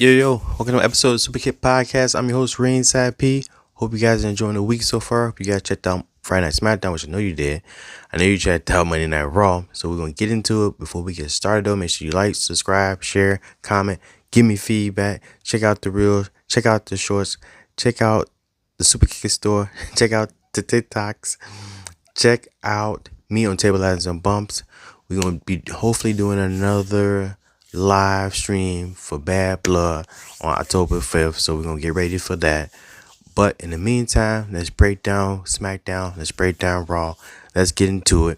Yo, welcome to episode of Superkick Podcast. I'm your host, Ringside P. Hope you guys are enjoying the week so far. Hope you guys checked out Friday Night Smackdown, which I know you did. I know you checked out Monday Night Raw. So we're going to get into it. Before we get started, though, make sure you like, subscribe, share, comment, give me feedback. Check out the reels, check out the shorts, check out the Superkick store, check out the TikToks, check out me on Table Ladders and Bumps. We're going to be hopefully doing another live stream for Bad Blood on October 5th, so we're gonna get ready for that. But in the meantime, let's break down Smackdown, let's break down Raw, let's get into it.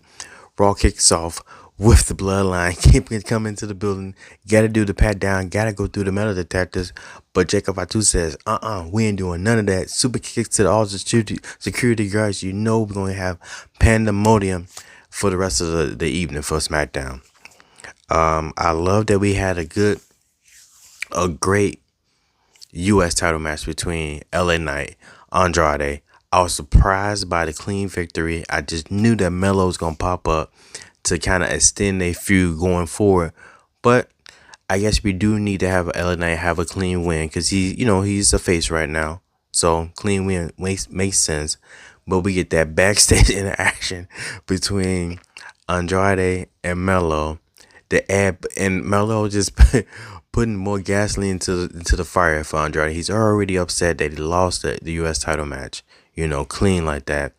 Raw kicks off with the Bloodline keeping coming to the building. Gotta do the pat down, gotta go through the metal detectors, but Jacob Fatu says we ain't doing none of that. Super kicks to all the security guards. You know we're gonna have pandemonium for the rest of the evening for Smackdown. I love that we had a great U.S. title match between LA Knight, Andrade. I was surprised by the clean victory. I just knew that Melo was gonna pop up to kind of extend their feud going forward. But I guess we do need to have LA Knight have a clean win because he's a face right now. So clean win makes sense. But we get that backstage interaction between Andrade and Melo. The ad and Melo just putting more gasoline into the fire for Andrade. He's already upset that he lost the U.S. title match, clean like that.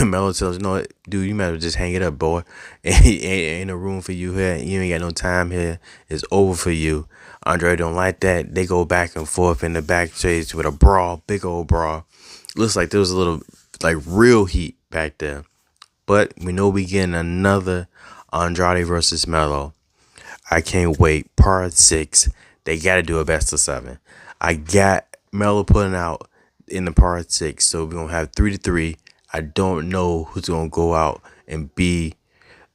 Melo tells him, no, dude, you might just hang it up, boy. Ain't no room for you here. You ain't got no time here. It's over for you. Andrade don't like that. They go back and forth in the backstage with a brawl, big old brawl. Looks like there was a little real heat back there. But we know we getting another Andrade versus Melo. I can't wait. Part 6. They got to do a best of 7. I got Melo putting out in the part 6. So we're going to have 3-3. I don't know who's going to go out and be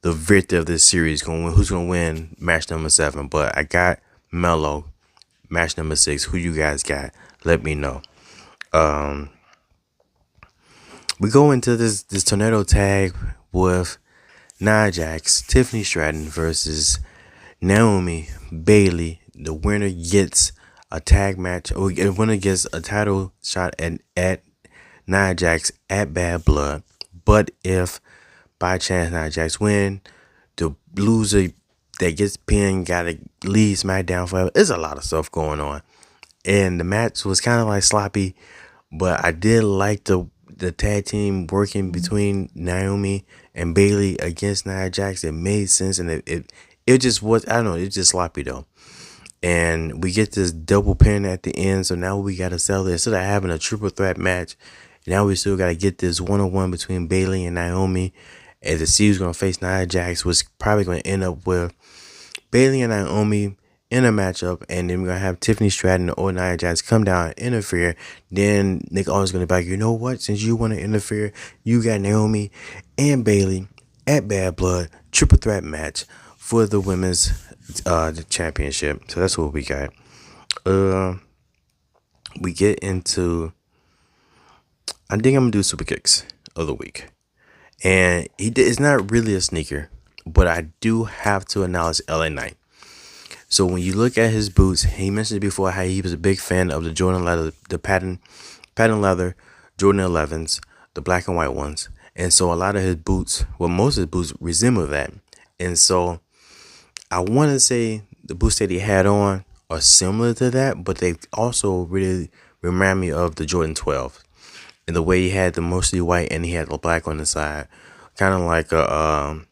the victor of this series. Who's going to win match number 7. But I got Melo match number 6. Who you guys got? Let me know. We go into this tornado tag with Nia Jax, Tiffany Stratton versus Naomi Bailey. The winner gets a tag match, or the winner gets a title shot at Nia Jax at Bad Blood. But if by chance Nia Jax win, the loser that gets pinned gotta leave SmackDown forever. There's a lot of stuff going on, and the match was kind of sloppy, but I did like the tag team working between Naomi and Bailey against Nia Jax. It made sense, and it just was, I don't know, it's just sloppy though. And we get this double pin at the end, so now we gotta sell it. Instead of having a triple threat match, now we still gotta get this one-on-one between Bailey and Naomi, and to see who's gonna face Nia Jax, was probably gonna end up with Bailey and Naomi in a matchup, and then we're gonna have Tiffany Stratton or Nia Jax come down and interfere. Then Nick Aldis gonna be like, you know what? Since you want to interfere, you got Naomi and Bailey at Bad Blood, triple threat match for the women's championship. So that's what we got. We get into, I think I'm gonna do super kicks of the week, and it's not really a sneaker, but I do have to acknowledge LA Knight. So when you look at his boots, he mentioned before how he was a big fan of the Jordan leather, the patent leather Jordan 11s, the black and white ones. And so a lot of his boots, most of his boots resemble that. And so I want to say the boots that he had on are similar to that, but they also really remind me of the Jordan 12. And the way he had the mostly white and he had the black on the side, kind of like a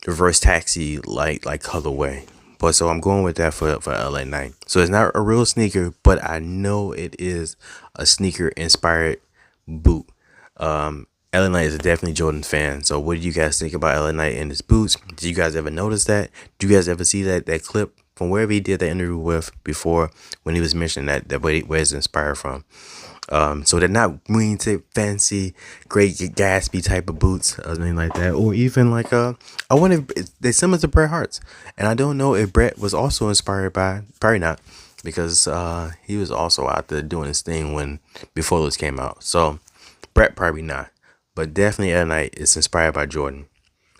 reverse taxi like colorway. But so I'm going with that for LA Knight. So it's not a real sneaker, but I know it is a sneaker inspired boot. LA Knight is a definitely Jordan fan. So what do you guys think about LA Knight and his boots? Did you guys ever notice that? Do you guys ever see that clip from wherever he did that interview with before, when he was mentioning that where it's inspired from? So they're not really fancy, great Gatsby type of boots or anything like that, or even I wonder if they're similar to Bret Hart's, and I don't know if Bret was also inspired by, probably not, because he was also out there doing his thing before this came out. So Bret probably not, but definitely LA Knight is inspired by Jordan.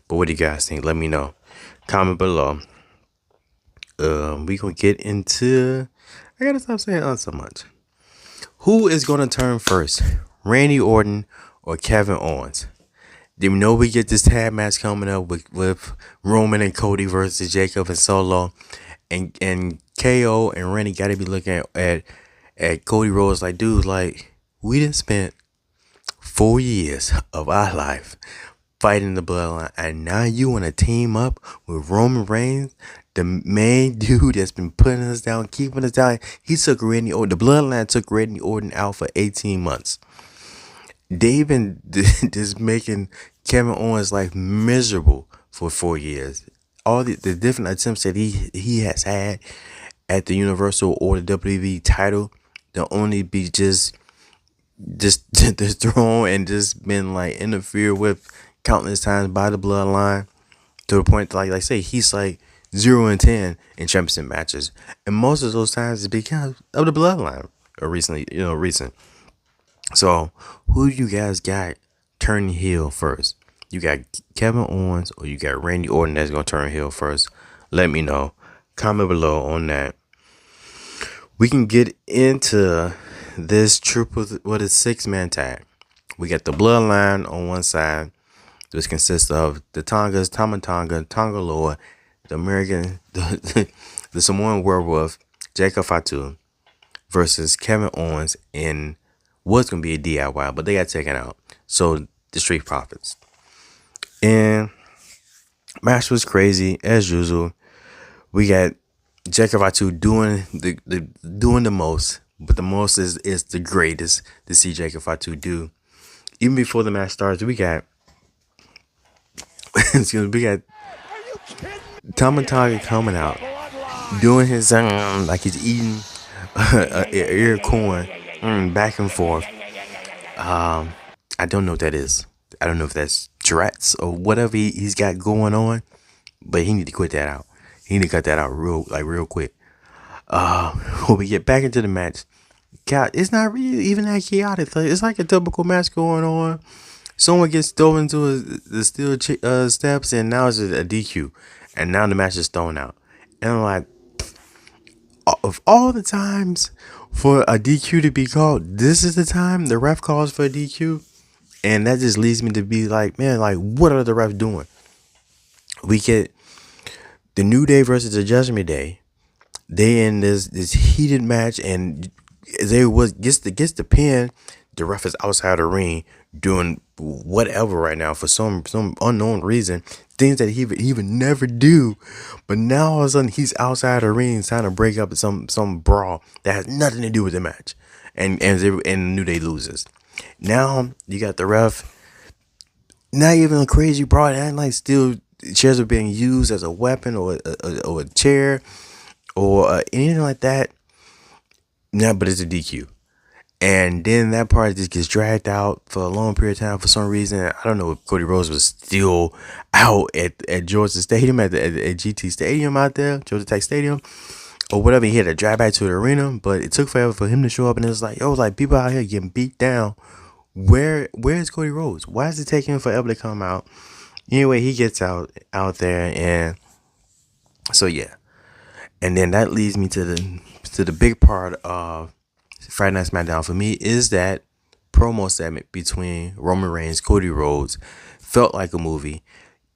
But what do you guys think? Let me know. Comment below. We gonna get into I gotta stop saying so much. Who is gonna turn first, Randy Orton or Kevin Owens? Do we know we get this tag match coming up with Roman and Cody versus Jacob and Solo, and KO and Randy got to be looking at Cody Rhodes like, dude, like we done spent 4 years of our life fighting the bloodline, and now you want to team up with Roman Reigns, the main dude that's been putting us down, keeping us down. He took Randy Orton. The bloodline took Randy Orton out for 18 months. They've been just making Kevin Owens' life miserable for 4 years. All the different attempts that he has had at the Universal or the WWE title to only be just thrown and just been like interfered with countless times by the bloodline, to the point that, like I say, he's like 0-10 in championship matches, and most of those times it's because of the bloodline or recent. So who you guys got turning heel first? You got Kevin Owens or you got Randy Orton that's gonna turn heel first? Let me know. Comment below on that. We can get into this triple, what is 6-man tag. We got the bloodline on one side, which consists of the Tongas, Tama Tonga, Tonga Loa, the American, the Samoan Werewolf, Jacob Fatu, versus Kevin Owens in what's going to be a DIY, but they got taken out. So the Street Profits. And match was crazy as usual. We got Jacob Fatu doing the most, but the most is the greatest to see Jacob Fatu do. Even before the match starts, we got we got Tama Tonga coming out, doing his like he's eating a ear corn, back and forth. I don't know what that is. I don't know if that's Tourette's or whatever he's got going on, but he need to quit that out. He need to cut that out real quick. When we get back into the match, God, it's not really even that chaotic. It's like a typical match going on. Someone gets thrown into the steel steps, and now it's a DQ, and now the match is thrown out. And I'm like, of all the times for a DQ to be called, this is the time the ref calls for a DQ, and that just leads me to be like, man, like what are the refs doing? We get the New Day versus the Judgment Day. They in this heated match, and gets the pin. The ref is outside the ring doing whatever right now for some unknown reason, things that he would never do. But now all of a sudden he's outside the ring trying to break up some brawl that has nothing to do with the match, and New Day loses. Now you got the ref. Not even a crazy brawl, and like still chairs are being used as a weapon or a chair or anything like that. No, but it's a DQ. And then that part just gets dragged out for a long period of time for some reason. I don't know if Cody Rhodes was still out at Georgia Stadium, at GT Stadium out there, Georgia Tech Stadium, or whatever. He had to drive back to the arena, but it took forever for him to show up. And it was like, people out here getting beat down. Where is Cody Rhodes? Why is it taking him forever to come out? Anyway, he gets out there, and so yeah. And then that leads me to the big part of Friday Night Smackdown for me, is that promo segment between Roman Reigns, Cody Rhodes. Felt like a movie.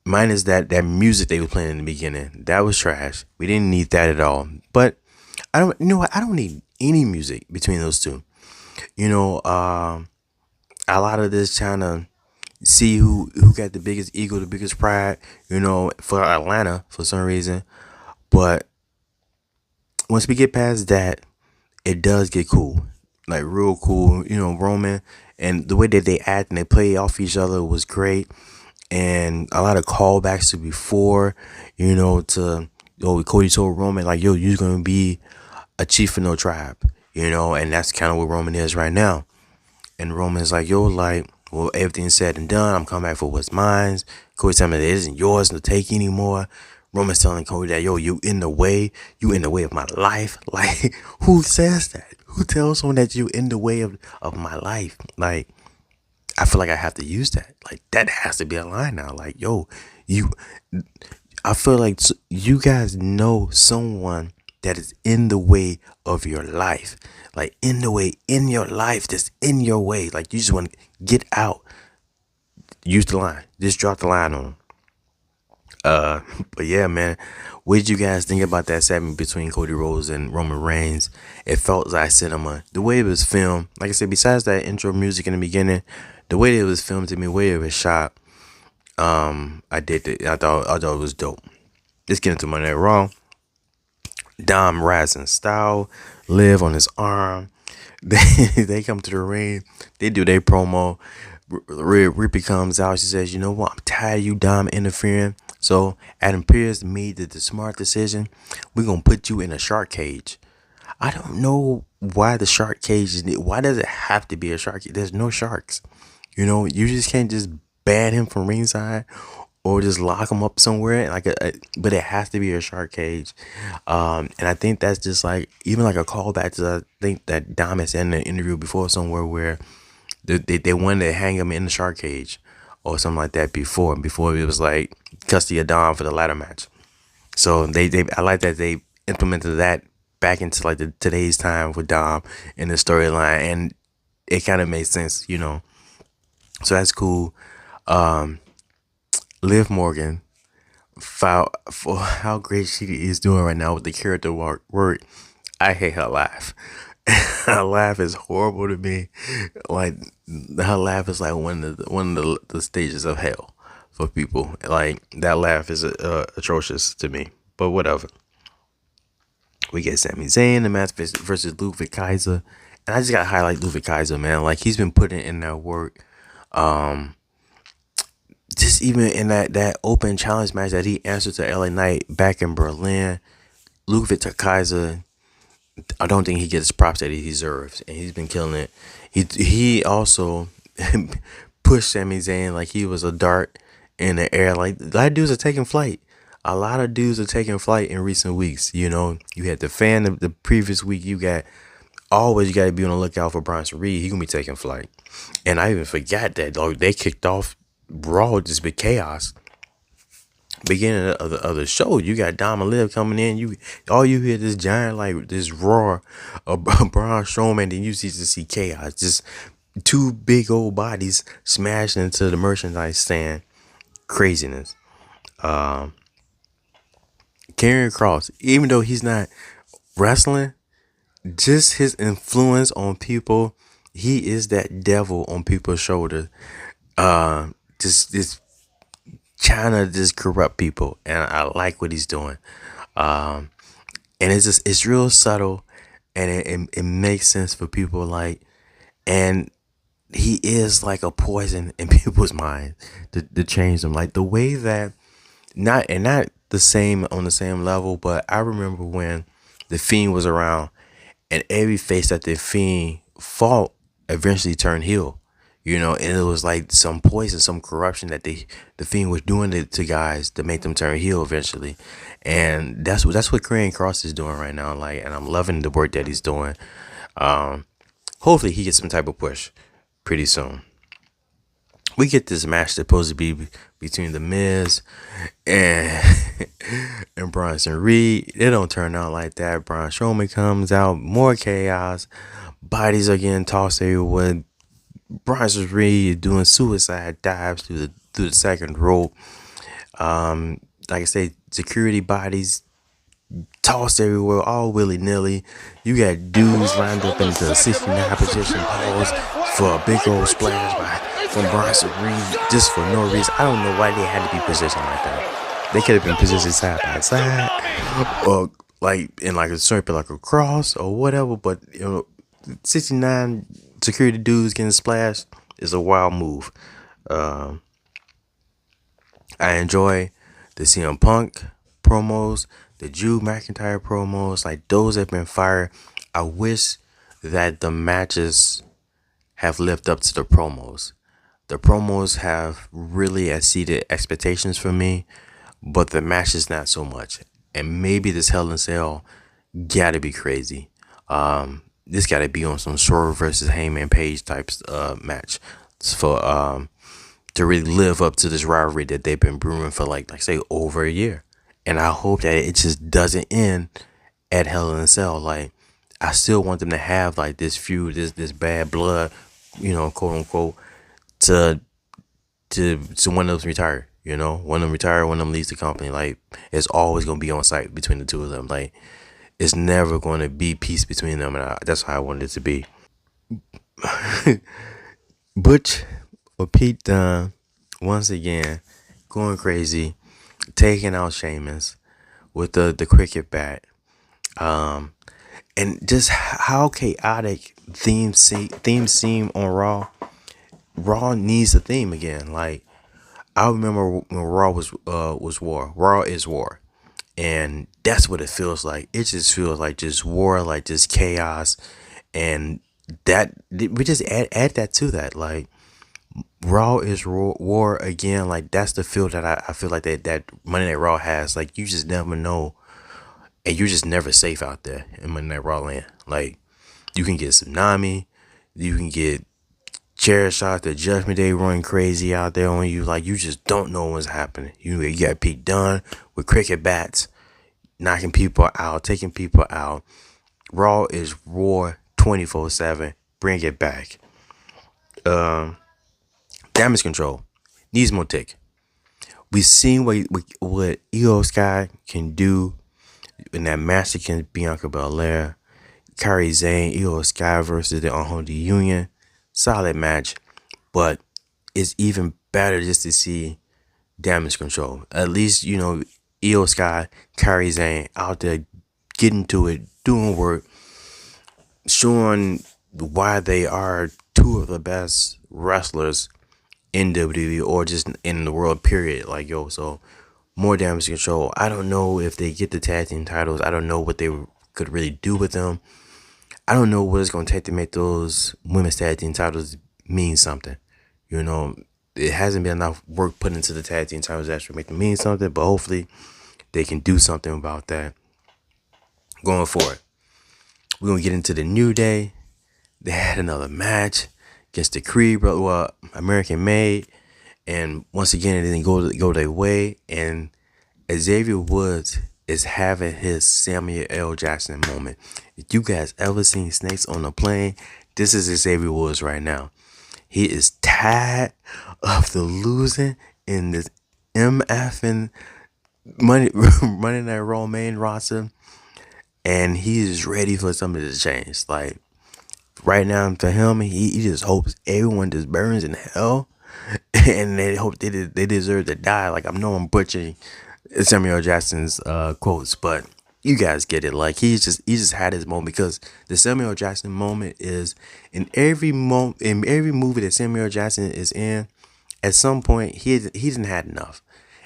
Minus that music they were playing in the beginning. That was trash. We didn't need that at all. But I don't need any music between those two. A lot of this trying to see who got the biggest ego, the biggest pride, for Atlanta for some reason. But once we get past that, it does get cool, like real cool. Roman and the way that they act and they play off each other was great, and a lot of callbacks to before. Cody told Roman like, "Yo, you're gonna be a chief of no tribe," and that's kind of what Roman is right now. And Roman's like, "Yo, like, well, everything's said and done. I'm coming back for what's mine." Cody telling me that it isn't yours to take anymore. Roman's telling Cody that, "Yo, you in the way of my life." Like, who says that? Who tells someone that you in the way of my life? Like, I feel like I have to use that. Like, that has to be a line now. Like, yo, I feel like you guys know someone that is in the way of your life. Like in the way, in your life, that's in your way. Like you just want to get out. Use the line. Just drop the line on them. But yeah, man, what did you guys think about that segment between Cody Rhodes and Roman Reigns? It felt like cinema. The way it was filmed, like I said, besides that intro music in the beginning, the way it was filmed to me, the way it was shot, I thought it was dope. Just getting to my neck wrong. Dom rising style, live on his arm. They come to the ring. They do their promo. Rippy comes out. She says, "You know what? I'm tired of you, Dom, interfering. So Adam Pearce made the smart decision. We're gonna put you in a shark cage." I don't know why the shark cage is. Why does it have to be a shark cage? There's no sharks. You just can't just ban him from ringside or just lock him up somewhere but it has to be a shark cage. And I think that's just like even like a callback to I think that Dom has said in an interview before somewhere where they wanted to hang him in the shark cage or something like that before it was like custody of Dom for the ladder match. So they I like that they implemented that back into like today's time with Dom in the storyline, and it kind of made sense. So that's cool. Liv Morgan, for how great she is doing right now with the character work. I hate her laugh. Her laugh is horrible to me. Like her laugh is like one of the stages of hell for people. Like that laugh is atrocious to me. But whatever. We get Sami Zayn, the match versus Ludwig Kaiser, and I just gotta highlight Ludwig Kaiser, man. Like he's been putting in that work. Just even in that open challenge match that he answered to LA Knight back in Berlin, Ludwig Kaiser, I don't think he gets props that he deserves, and he's been killing it. He also pushed Sami Zayn like he was a dart in the air. Like a lot of dudes are taking flight. A lot of dudes are taking flight in recent weeks. You had the fan of the previous week. You got to be on the lookout for Bronson Reed. He gonna be taking flight. And I even forgot that they kicked off Raw just with chaos. Beginning of the show, you got Dom and Liv coming in. All you hear this giant like this roar of Braun Strowman, then you see chaos. Just two big old bodies smashed into the merchandise stand. Craziness. Karrion Kross, even though he's not wrestling, just his influence on people, he is that devil on people's shoulder. Just trying to just corrupt people, and I like what he's doing. And it's real subtle, and it makes sense for people. And he is like a poison in people's minds to change them. Like the way that not the same on the same level, but I remember when the Fiend was around, and every face that the Fiend fought eventually turned heel. And it was like some poison, some corruption that the Fiend was doing to guys to make them turn heel eventually. And that's what Karrion Kross is doing right now. Like, and I'm loving the work that he's doing. Hopefully he gets some type of push pretty soon. We get this match supposed to be between The Miz and and Bronson Reed. It don't turn out like that. Braun Strowman comes out, more chaos. Bodies are getting tossed everywhere. Bronson Reed doing suicide dives through the second rope. Like I say, security bodies tossed everywhere, all willy nilly. You got dudes lined up into a 69 position pose for a big old splash from Bronson Reed just for no reason. I don't know why they had to be positioned like that. They could have been positioned side by side, or like in like a circle, like a cross or whatever. But 69 security dudes getting splashed is a wild move. I enjoy the CM Punk promos, the Drew McIntyre promos. Like those have been fire. I wish that the matches have lived up to the promos. The promos have really exceeded expectations for me, but the matches not so much. And maybe this Hell in a Cell gotta be crazy. This gotta be on some Swerve versus Heyman Page types match for to really live up to this rivalry that they've been brewing for like say over a year. And I hope that it just doesn't end at Hell in a Cell. Like, I still want them to have like this feud, this bad blood, quote unquote, to one of them retire. One of them retire, one of them leaves the company. Like, it's always gonna be on site between the two of them. Like, it's never gonna be peace between them, and that's how I wanted it to be. Butch or Pete Dunne once again going crazy, taking out Sheamus with the cricket bat. And just how chaotic themes seem on Raw. Raw needs a theme again. Like, I remember when Raw was war. Raw is war, and that's what it feels like. It just feels like just war, like just chaos, and that we just add that to that. Like, Raw is war again. Like, that's the feel that I feel like that Monday Night Raw has. Like, you just never know, and you're just never safe out there in Monday Night Raw land. Like, you can get tsunami, you can get chair shots, the Judgment Day running crazy out there on you. Like, you just don't know what's happening. You got Pete Dunne with cricket bats, knocking people out, taking people out. Raw is war 24/7. Bring it back. Damage control needs more tick. We've seen what Io Sky can do in that match against Bianca Belair. Kairi Sane, Io Sky versus the Unholy Union. Solid match, but it's even better just to see damage control. At least, Io Sky, Kairi Sane out there getting to it, doing work, showing why they are two of the best wrestlers in WWE or just in the world, period. Like, so more damage control. I don't know if they get the tag team titles. I don't know what they could really do with them. I don't know what it's going to take to make those women's tag team titles mean something. It hasn't been enough work put into the tag team titles to actually make them mean something, but hopefully they can do something about that going forward. We're going to get into the New Day. They had another match against the Creed, American Made, and once again it didn't go their way, and Xavier Woods is having his Samuel L. Jackson moment. If you guys ever seen Snakes on a Plane, this is Xavier Woods right now. He is tired of the losing in this MF Monday Night Raw main roster, and he is ready for something to change. Like, right now, for him, he just hopes everyone just burns in hell, and they hope they deserve to die. Like, I know I'm butchering Samuel Jackson's quotes, but you guys get it. Like, he just had his moment, because the Samuel Jackson moment is in every movie that Samuel Jackson is in. At some point, he didn't had enough,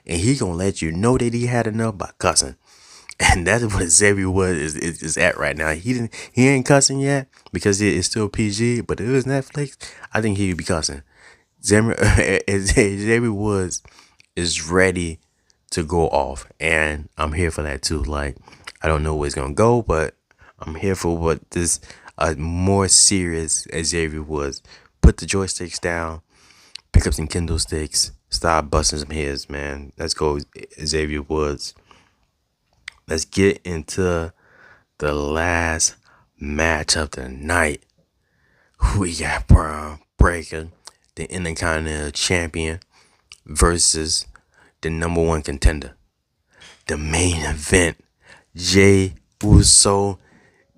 and he gonna let you know that he had enough by cussing. And that's what Xavier Woods is at right now. He ain't cussing yet because it's still PG. But if it was Netflix, I think he'd be cussing. Xavier Woods is ready to go off, and I'm here for that too. Like, I don't know where it's gonna go, but I'm here for what this more serious Xavier Woods. Put the joysticks down, pick up some Kindle sticks, start busting some heads, man. Let's go, Xavier Woods. Let's get into the last match of the night. We got Braun Breaker, the Intercontinental Champion, versus the number one contender. The main event, Jey Uso,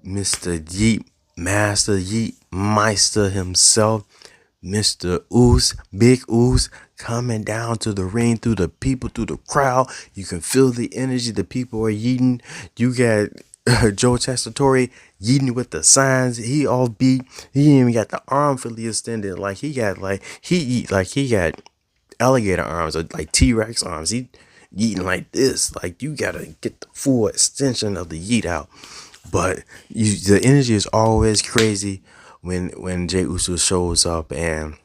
Mr. Yeet, Master Yeet Meister himself, Mr. Oos, Big Oos, coming down to the ring through the people, through the crowd. You can feel the energy. The people are yeeting. You got Joe Testatori yeeting with the signs. He all beat. He even got the arm fully extended. Like, he got alligator arms, or like T-Rex arms. He yeeting like this. Like, you gotta get the full extension of the yeet out. But the energy is always crazy when Jey Uso shows up, and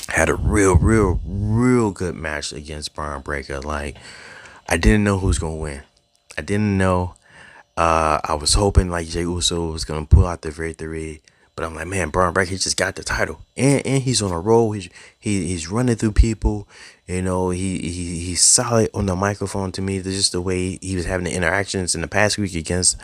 had a real good match against Braun Breaker. Like, I didn't know who was gonna win. I didn't know. I was hoping like Jey Uso was gonna pull out the victory, But I'm like, man, Braun Breaker, he just got the title, and he's on a roll. He's running through people. You know, he's solid on the microphone. To me, just the way he was having the interactions in the past week against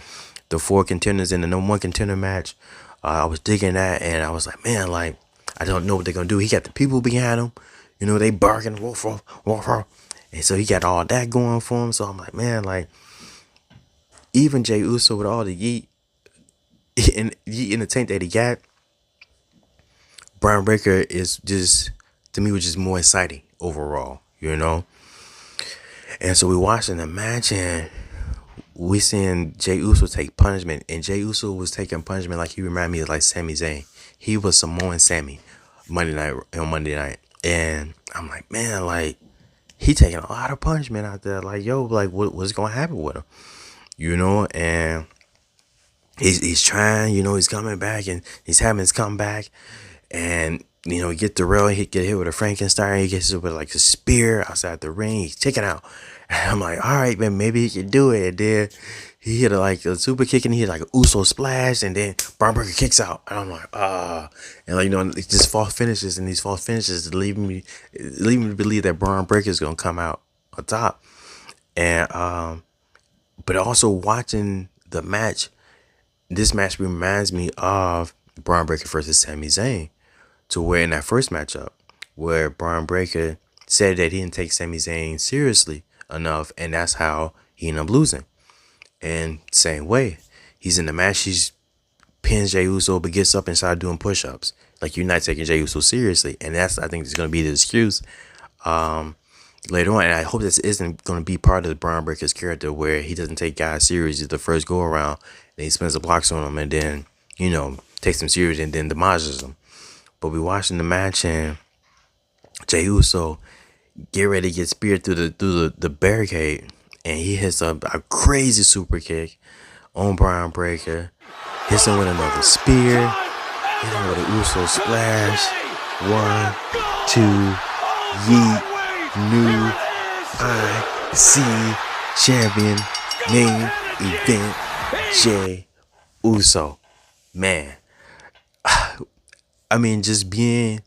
the 4 contenders in the #1 contender match. I was digging that, and I was like, man, like, I don't know what they're gonna do. He got the people behind him. You know, they barking, woof, woof, woof, woof. And so he got all that going for him. So I'm like, man, like, even Jey Uso with all the yeet in the tank that he got, Braun Breaker is just, to me, was just more exciting overall, you know? And so we watching the match, and we seeing Jey Uso take punishment, and Jey Uso was taking punishment like he reminded me of like Sami Zayn. He was Samoan Sammy on Monday night. And I'm like, man, like, he taking a lot of punishment out there. Like, yo, like, what's going to happen with him? You know, and he's trying, you know, he's coming back, and he's having his comeback. And, you know, he get the rail, he get hit with a Frankenstein, he gets hit with like a spear outside the ring, he's taken out. And I'm like, all right, man, maybe he can do it. And then he hit like a super kick, and he hit like a Uso splash, and then Braun Breaker kicks out. And I'm like, and like, you know, it's just false finishes, and these false finishes leaving me to believe that Braun Breaker is gonna come out on top. And but also watching the match, this match reminds me of Braun Breaker versus Sami Zayn, to where in that first matchup, where Braun Breaker said that he didn't take Sami Zayn seriously enough, and that's how he ended up losing. And same way, he's in the match, he's pins Jey Uso, but gets up and starts doing push-ups. Like, you're not taking Jey Uso seriously, and that's, I think, is going to be the excuse later on. And I hope this isn't going to be part of Braun Breaker's character, where he doesn't take guys serious the first go around, and he spends the blocks on them, and then, you know, takes them serious and then demages them. But we watching the match, and Jey Uso get ready to get speared through the barricade, and he hits a crazy super kick on Braun Breaker, hits him with another spear, hit him with an Uso splash. 1, 2, Yeet, new IC champion, main event, Jey Uso. Man, I mean, just being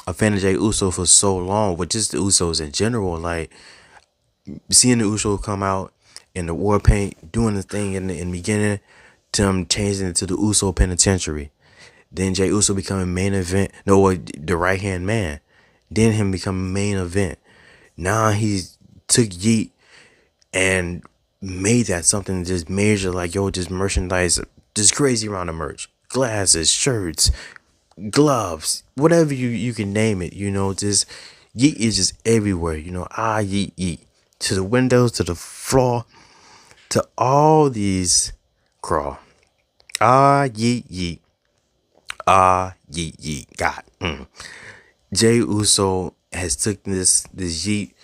a fan of Jey Uso for so long, but just the Usos in general, like, seeing the Usos come out in the war paint, doing the thing in the beginning, to them changing it to the Uso Penitentiary. Then Jey Uso becoming main event, the right hand man. Then him becoming main event. Now he took Yeet and made that something just major, like, yo, just merchandise, just crazy amount of merch, glasses, shirts, gloves, whatever you can name it, you know, just Yeet is just everywhere, you know. Yeet, Yeet, to the windows, to the floor, to all these crawl. Yeet, Yeet, Yeet, Yeet. God. Jey Uso has took this Yeet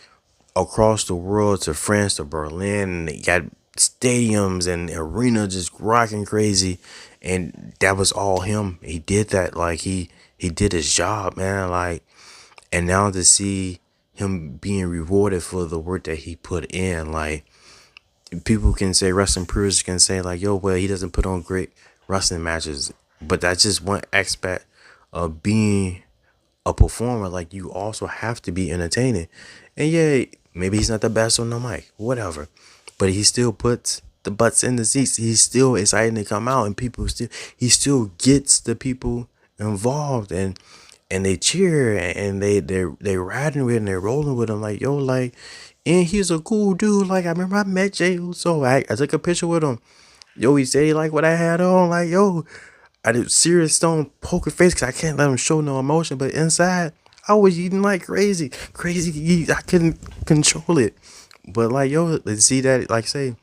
across the world, to France, to Berlin, and they got stadiums and arena just rocking crazy. And that was all him. He did that, like, he did his job, man. Like, and now to see him being rewarded for the work that he put in, like, people can say, wrestling purists can say, like, yo, well, he doesn't put on great wrestling matches, but that's just one aspect of being a performer. Like, you also have to be entertaining. And yeah, maybe he's not the best on the mic, whatever, but he still puts the butts in the seats. He's still excited to come out, and he still gets the people involved, and they cheer, and they riding with him, they're rolling with him, like, yo, like, and he's a cool dude. Like, I remember I met Jey Uso, I took a picture with him. Yo, he said he liked what I had on. Like, yo, I did serious stone poker face, because I can't let him show no emotion, but inside I was eating like crazy. I couldn't control it. But, like, yo, let's see that, like, say,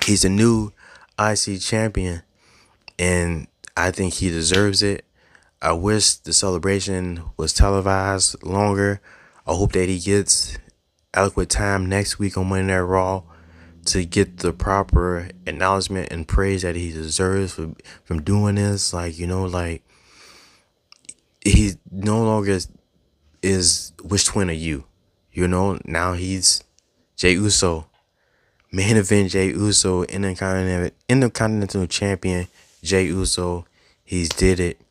he's a new IC champion, and I think he deserves it. I wish the celebration was televised longer. I hope that he gets adequate time next week on Monday Night Raw to get the proper acknowledgement and praise that he deserves from doing this. Like, you know, like, he no longer is which twin are you? You know, now he's Jey Uso, main event Jey Uso, Intercontinental Champion Jey Uso. He's did it.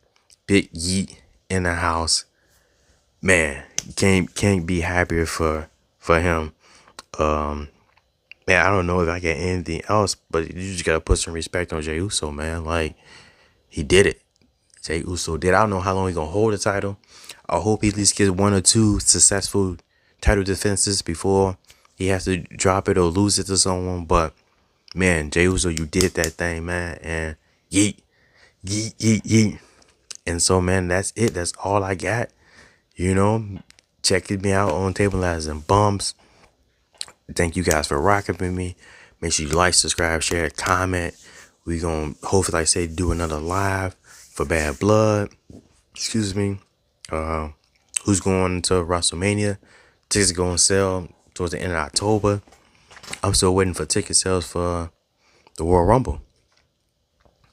Big Yeet in the house. Man, can't be happier for him. Man, I don't know if I get anything else, but you just gotta put some respect on Jey Uso, man. Like, he did it. Jey Uso did. I don't know how long he's gonna hold the title. I hope he at least gets 1 or 2 successful title defenses before he has to drop it or lose it to someone. But man, Jey Uso, you did that thing, man. And yeet, yeet, yeet, yeet. And so, man, that's it. That's all I got. You know, checking me out on Table Ladders and Bumps. Thank you guys for rocking with me. Make sure you like, subscribe, share, comment. We gonna hopefully, like I say, do another live for Bad Blood. Excuse me. Who's going to WrestleMania? Tickets are going to sell towards the end of October. I'm still waiting for ticket sales for the Royal Rumble.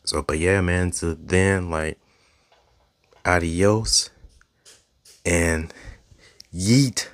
So, but yeah, man. So then, like, adios and yeet.